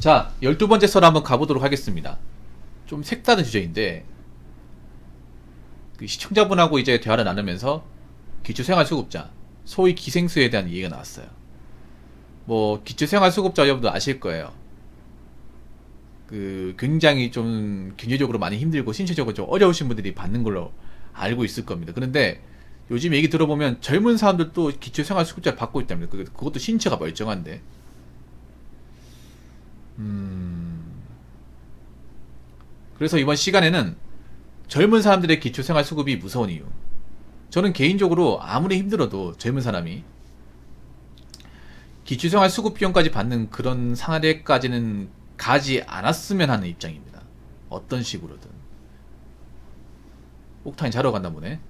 자, 12번째 썰 한번 가보도록 하겠습니다. 좀 색다른 주제인데, 그 시청자분하고 이제 대화를 나누면서 기초생활수급자, 소위 기생수에 대한 얘기가 나왔어요. 뭐, 기초생활수급자 여러분도 아실 거예요. 그, 굉장히 좀 경제적으로 많이 힘들고 신체적으로 좀 어려우신 분들이 받는 걸로 알고 있을 겁니다. 그런데 요즘 얘기 들어보면 젊은 사람들도 기초생활수급자를 받고 있답니다. 그것도 신체가 멀쩡한데. 그래서 이번 시간에는 젊은 사람들의 기초생활수급이 무서운 이유. 저는 개인적으로 아무리 힘들어도 젊은 사람이 기초생활수급 비용까지 받는 그런 상황에까지는 가지 않았으면 하는 입장입니다. 어떤 식으로든. 옥타임 자러 간다 보네.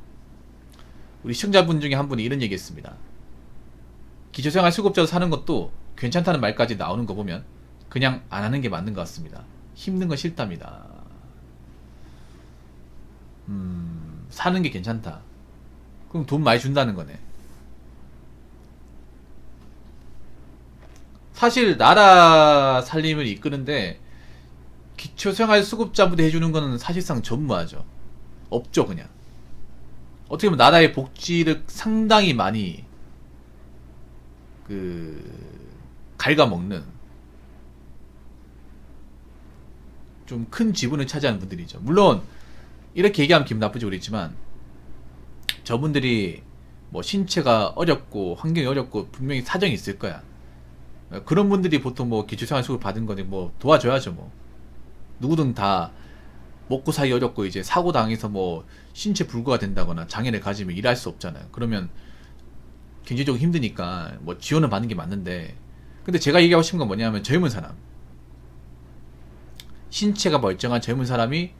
우리 시청자분 중에 한 분이 이런 얘기 했습니다. 기초생활수급자로 사는 것도 괜찮다는 말까지 나오는 거 보면 그냥 안 하는 게 맞는 것 같습니다. 힘든 건 싫답니다. 사는 게 괜찮다. 그럼 돈 많이 준다는 거네. 사실 나라 살림을 이끄는데 기초생활수급자부터 해주는 거는 사실상 전무하죠. 없죠 그냥. 어떻게 보면 나라의 복지를 상당히 많이 갉아먹는 좀 큰 지분을 차지하는 분들이죠. 물론 이렇게 얘기하면 기분 나쁘지 그랬지만 저분들이 뭐 신체가 어렵고 환경이 어렵고 분명히 사정이 있을 거야. 그런 분들이 보통 뭐 기초생활수급을 받은 거니 뭐 도와줘야죠 뭐. 누구든 다 먹고 살기 어렵고 이제 사고 당해서 뭐 신체 불구가 된다거나 장애를 가지면 일할 수 없잖아요. 그러면 경제적으로 힘드니까 뭐 지원을 받는 게 맞는데, 근데 제가 얘기하고 싶은 건 뭐냐면 젊은 사람, 신체가 멀쩡한 젊은 사람이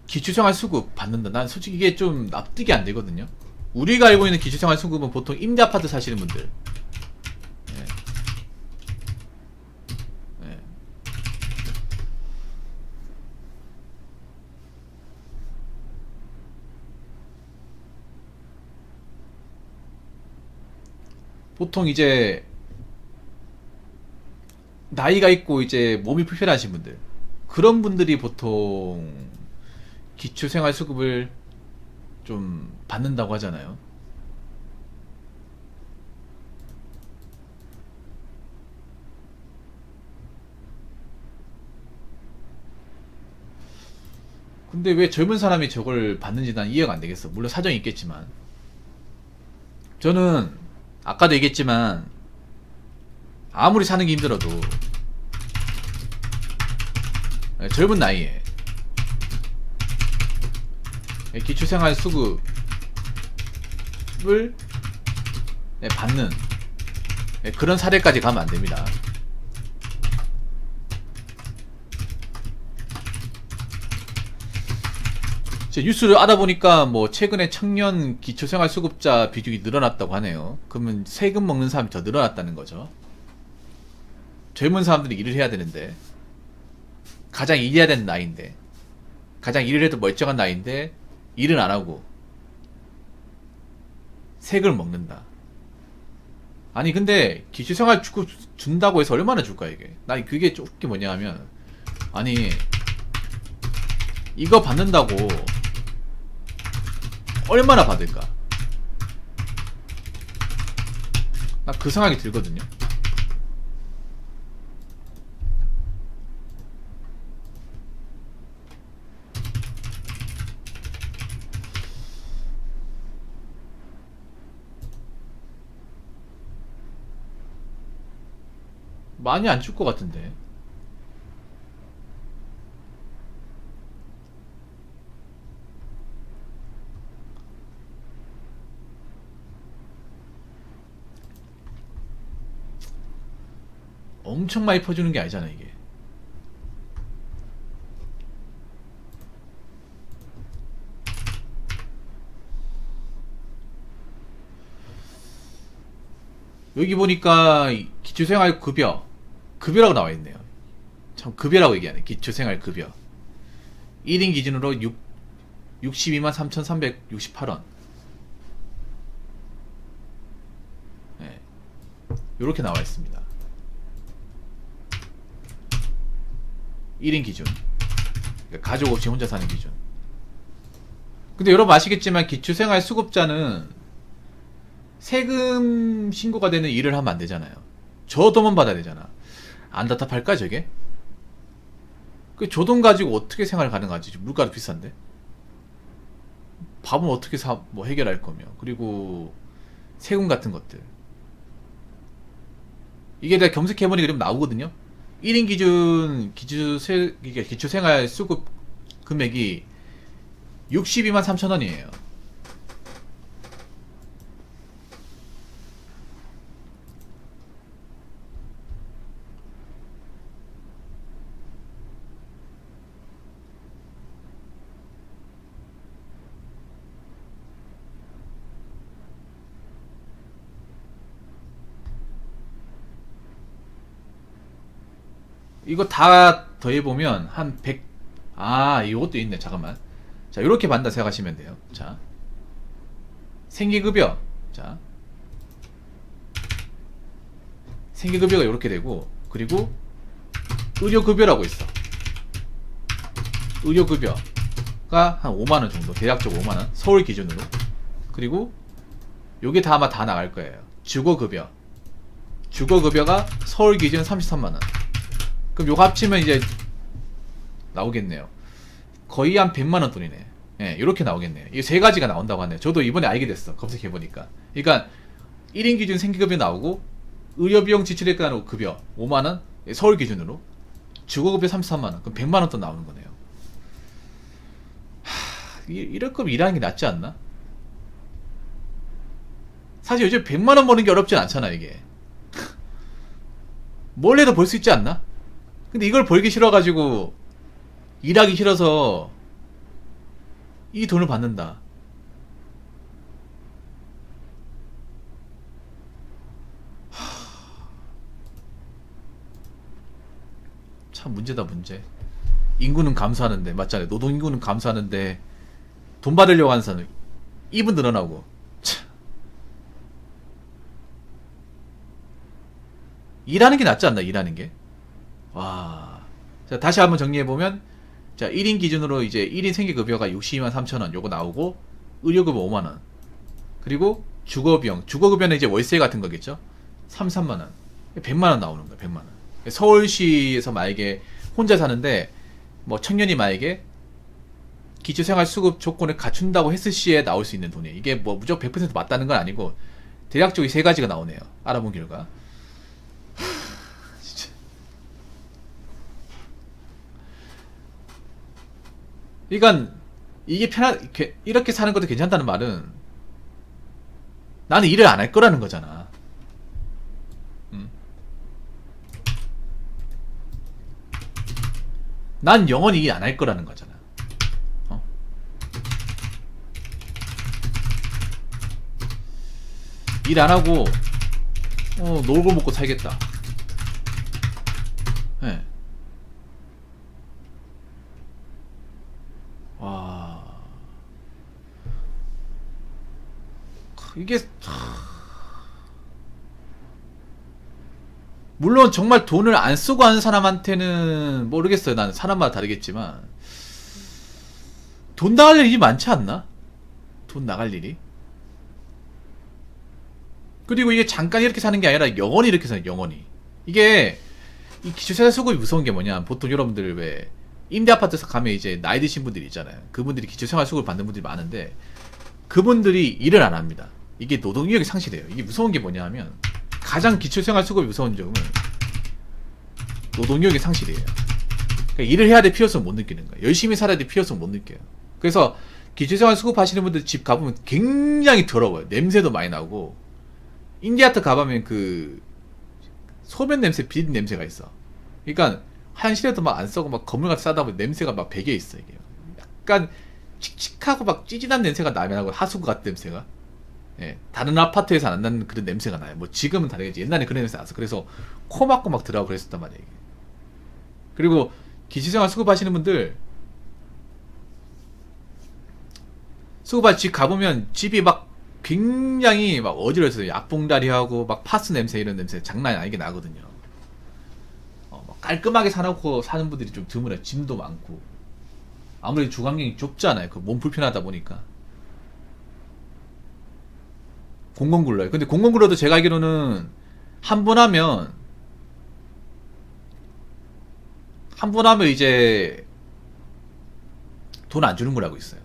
기초생활수급 받는다. 난 솔직히 이게 좀 납득이 안 되거든요. 우리가 알고 있는 기초생활수급은 보통 임대아파트 사시는 분들, 예. 예. 보통 이제 나이가 있고 이제 몸이 불편하신 분들, 그런 분들이 보통 기초생활수급을 좀 받는다고 하잖아요. 근데 왜 젊은 사람이 저걸 받는지 난 이해가 안 되겠어. 물론 사정이 있겠지만. 저는 아까도 얘기했지만 아무리 사는 게 힘들어도 젊은 나이에 기초생활수급을 받는 그런 사례까지 가면 안 됩니다. 제 뉴스를 알아보니까 뭐 최근에 청년 기초생활수급자 비중이 늘어났다고 하네요. 그러면 세금 먹는 사람이 더 늘어났다는 거죠. 젊은 사람들이 일을 해야 되는데, 가장 일해야 되는 나이인데, 가장 일을 해도 멀쩡한 나이인데 일은 안 하고 세금을 먹는다. 아니 근데 기초생활 주급 준다고 해서 얼마나 줄까 이게? 나 그게 좀 웃기 뭐냐 하면, 아니 이거 받는다고 얼마나 받을까? 나 그 생각이 들거든요. 많이 안 줄 것 같은데. 엄청 많이 퍼주는 게 아니잖아 이게. 여기 보니까 기초생활급여라고 나와있네요. 참 급여라고 얘기하네. 기초생활급여 1인 기준으로 62만 3,368원. 네. 요렇게 나와있습니다. 1인 기준. 그러니까 가족 없이 혼자 사는 기준. 근데 여러분 아시겠지만 기초생활수급자는 세금 신고가 되는 일을 하면 안 되잖아요. 저돈만 받아야 되잖아. 안 답답할까 저게? 그 저돈 가지고 어떻게 생활 가능하지? 물가도 비싼데. 밥은 어떻게 뭐 해결할 거며. 그리고 세금 같은 것들. 이게 내가 검색해보니까 이러면 나오거든요. 1인 기준 기초생활 수급 금액이 62만 3천 원이에요. 이거 다 더해보면 한 100, 이것도 있네. 잠깐만. 자, 이렇게 받는다 생각하시면 돼요. 자, 생계급여. 자, 생계급여가 이렇게 되고, 그리고 의료급여라고 있어. 의료급여가 한 5만원 정도. 대략적으로 5만원. 서울 기준으로. 그리고 요게 다 아마 다 나갈 거예요. 주거급여. 주거급여가 서울 기준 33만원. 그럼 요거 합치면 이제 나오겠네요. 거의 한 100만원 돈이네. 예, 요렇게 나오겠네요. 이 세 가지가 나온다고 하네요. 저도 이번에 알게 됐어. 검색해보니까. 그러니까 1인 기준 생계급여 나오고, 의료비용 지출에 따른 급여 5만원, 서울 기준으로, 주거급여 33만원, 그럼 100만원 또 나오는 거네요. 이럴 거면 일하는 게 낫지 않나? 사실 요즘 100만원 버는 게 어렵진 않잖아, 이게. 뭘 해도 벌 수 있지 않나? 근데 이걸 벌기 싫어가지고 일하기 싫어서 이 돈을 받는다. 참 문제다 문제. 인구는 감소하는데 맞잖아요. 노동 인구는 감소하는데 돈 받으려고 하는 사람은 입은 늘어나고. 참. 일하는 게 낫지 않나? 일하는 게. 와. 자, 다시 한번 정리해보면, 자, 1인 기준으로 이제 1인 생계급여가 62만 3천원 요거 나오고, 의료급여 5만원. 그리고 주거비용. 주거급여는 이제 월세 같은 거겠죠? 33만원. 100만원 나오는 거야, 100만원. 서울시에서 만약에 혼자 사는데, 뭐 청년이 만약에 기초생활수급 조건을 갖춘다고 했을 시에 나올 수 있는 돈이에요. 이게 뭐 무조건 100% 맞다는 건 아니고, 대략적으로 세 가지가 나오네요. 알아본 결과. 그러니까 이게 이렇게 사는 것도 괜찮다는 말은 나는 일을 안 할 거라는 거잖아. 난 영원히 일 안 할 거라는 거잖아. 일 안 하고 놀고 먹고 살겠다. 네. 와, 이게 물론 정말 돈을 안 쓰고 하는 사람한테는 모르겠어요. 나는 사람마다 다르겠지만 돈 나갈 일이 많지 않나? 돈 나갈 일이. 그리고 이게 잠깐 이렇게 사는 게 아니라 영원히 이렇게 사는, 영원히. 이게 이 기초생활 수급이 무서운 게 뭐냐? 보통 여러분들 왜 임대 아파트에서 가면 이제 나이 드신 분들이 있잖아요. 그분들이 기초생활 수급을 받는 분들이 많은데 그분들이 일을 안 합니다. 이게 노동력이 상실해요. 이게 무서운 게 뭐냐 하면, 가장 기초생활 수급이 무서운 점은 노동력이 상실이에요. 그러니까 일을 해야 될 필요성을 못 느끼는 거예요. 열심히 살아야 될 필요성을 못 느껴요. 그래서 기초생활 수급 하시는 분들 집 가보면 굉장히 더러워요. 냄새도 많이 나고, 임대아파트 가보면 그 소변 냄새, 비린 냄새가 있어. 그러니까 한실에도 막 안 써고 막 건물같이 싸다 보면 냄새가 막 배겨 있어. 이게 약간 칙칙하고 막 찌진한 냄새가 나고, 하수구 같은 냄새가. 예, 다른 아파트에서 안 나는 그런 냄새가 나요. 뭐 지금은 다르겠지. 옛날에 그런 냄새 났어. 그래서 코 막고 막 들어가고 그랬었단 말이에요. 그리고 기초생활 수급하시는 분들, 수급할 집 가보면 집이 막 굉장히 막 어지러워서 약봉다리하고 막 파스 냄새, 이런 냄새 장난이 아니게 나거든요. 막 깔끔하게 사놓고 사는 분들이 좀 드물어요. 짐도 많고. 아무래도 주간경이 좁잖아요. 그 몸 불편하다 보니까. 공공 굴러요. 근데 공공 굴러도 제가 알기로는 한 번 하면 이제 돈 안 주는 걸 알고 있어요.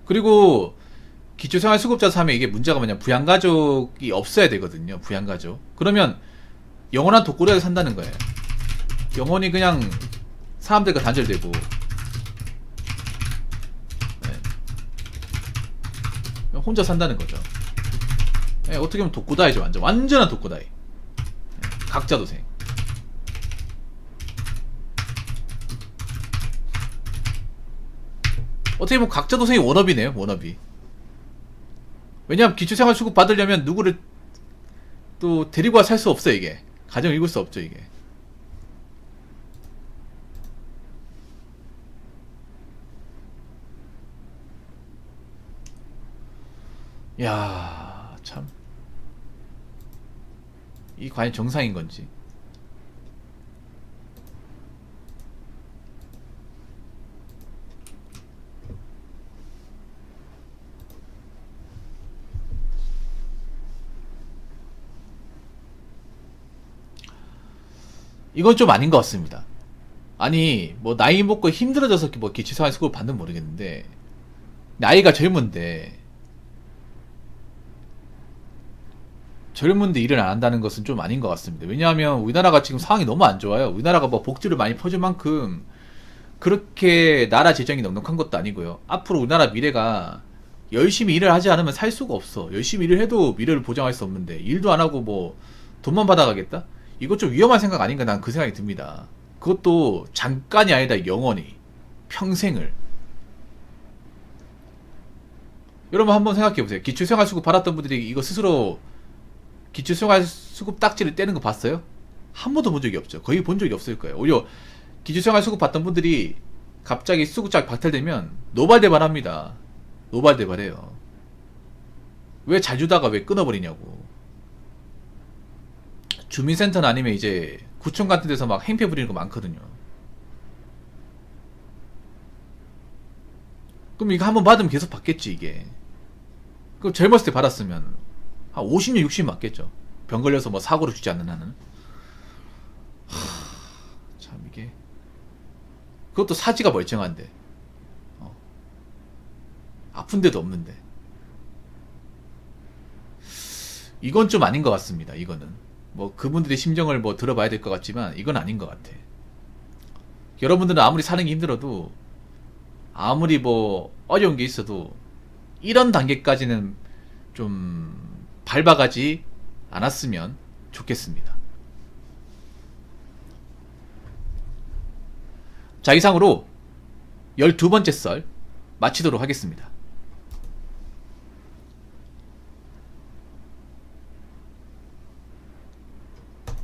그리고 기초생활수급자 사면 이게 문제가 뭐냐, 부양가족이 없어야 되거든요. 부양가족. 그러면 영원한 독고리에 산다는 거예요. 영원히 그냥 사람들과 단절되고. 네. 혼자 산다는 거죠. 네, 어떻게 보면 독고다이죠. 완전한 독고다이. 네. 각자 도생. 어떻게 보면 각자 도생이 워너비네요. 워너비. 왜냐면 기초생활수급 받으려면 누구를 또 데리고 와 살 수 없어요. 이게 가정 읽을 수 없죠. 이게. 야, 참. 이 과연 정상인 건지. 이건 좀 아닌 것 같습니다. 아니, 뭐 나이 먹고 힘들어져서 뭐 기초생활수급을 받는 모르겠는데, 나이가 젊은데 일을 안 한다는 것은 좀 아닌 것 같습니다. 왜냐하면 우리나라가 지금 상황이 너무 안 좋아요. 우리나라가 뭐 복지를 많이 퍼줄 만큼 그렇게 나라 재정이 넉넉한 것도 아니고요. 앞으로 우리나라 미래가 열심히 일을 하지 않으면 살 수가 없어. 열심히 일을 해도 미래를 보장할 수 없는데, 일도 안 하고 뭐 돈만 받아가겠다? 이거 좀 위험한 생각 아닌가, 난 그 생각이 듭니다. 그것도 잠깐이 아니라 영원히, 평생을. 여러분 한번 생각해보세요. 기초생활수급 받았던 분들이 이거 스스로 기초생활수급 딱지를 떼는 거 봤어요? 한 번도 본 적이 없죠. 거의 본 적이 없을 거예요. 오히려 기초생활수급 받던 분들이 갑자기 수급짝 박탈되면 노발대발합니다. 노발대발해요. 왜 잘 주다가 왜 끊어버리냐고. 주민센터나 아니면 이제 구청 같은 데서 막 행패 부리는 거 많거든요. 그럼 이거 한번 받으면 계속 받겠지, 이게. 그럼 젊었을 때 받았으면 한 50년, 60년 맞겠죠. 병 걸려서 뭐 사고로 죽지 않는 한은. 참, 이게. 그것도 사지가 멀쩡한데. 아픈 데도 없는데. 이건 좀 아닌 것 같습니다, 이거는. 뭐, 그분들의 심정을 뭐 들어봐야 될 것 같지만, 이건 아닌 것 같아. 여러분들은 아무리 사는 게 힘들어도, 아무리 뭐, 어려운 게 있어도, 이런 단계까지는 좀, 밟아가지 않았으면 좋겠습니다. 자, 이상으로 12번째 썰 마치도록 하겠습니다.